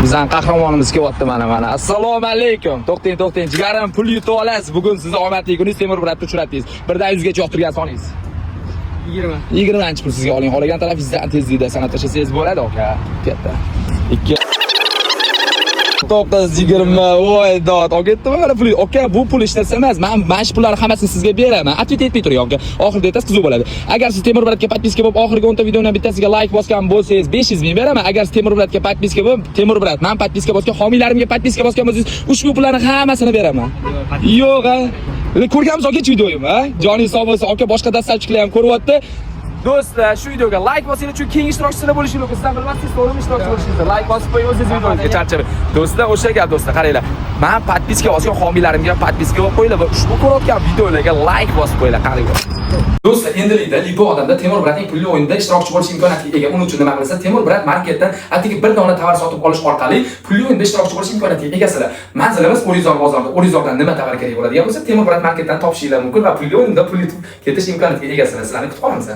Bizdan qahramonimiz kelyapti mana. Assalomu alaykum. To'xtang, jigarim pul yutib olasiz. Bugun sizni omadli kuningiz, temir bratni uchratdingiz. Birdan 100 gacha yoqtirgan soningiz. 20 pul sizga oling. Qolagan tarafingizdan tezlikda sanab tashlasangiz bo'ladi, aka. Katta. 2 920 voy dod. Olgetdimi mana pul? Aka, bu pul ishlasa emas. Men mana shu pullarni hammasini sizga beraman. Atvet etmay turing, aka. Oxirida aytasiz, qiziq bo'ladi. Agar siz Temur Bratga podpiska bo'lib, oxirgi 10 ta videoning bittasiga like bosgan bo'lsangiz, 500 ming beraman. Agar siz Temur Bratga podpiska bo'lib, Temur Brat, men podpiska bosgan, homiylarimga podpiska bosgan bo'lsangiz, ushbu pullarni hammasini beraman. Yo'q, ha. Ko'rganmiz aka videoyim, ha? Joningiz sog' bo'lsin. Aka boshqa dasturchilar ham ko'ryapti. Do'stlar, shu videoga like bosinglar, chunki keyingi ishtirokchilar bo'lishingiz mumkin. Sizlar bilmasangiz, to'g'rimi ishtirokchi bo'lishingiz. Like bosib qo'ying, o'zingiz videoga charchab. Do'stlar, o'sha gap do'stlar, qaranglar. Men podpiska bosgan homiylarimga podpiska bo'lib qo'yinglar va ushbu ko'rayotgan videolarga like bosib qo'yinglar, qaranglar. Do'stlar, endilikda Lipo odamda Temur Bratning pulli o'yinida ishtirokchi bo'lish imkoniyatiga ega. Uning uchun nima qilasiz? Temur Brat marketdan atigi bir dona tovar sotib olish orqali pulli o'yinda ishtirokchi bo'lish imkoniyatiga egasizlar. Manzilimiz O'rizor bozorida. O'rizordan nima tovar kerak bo'ladigan bo'lsa, Temur Brat marketdan topishinglar mumkin va pulli o'yinda pul yutib ketish imkoniyatiga egasizlar. Sizlarni kutib qolamiz.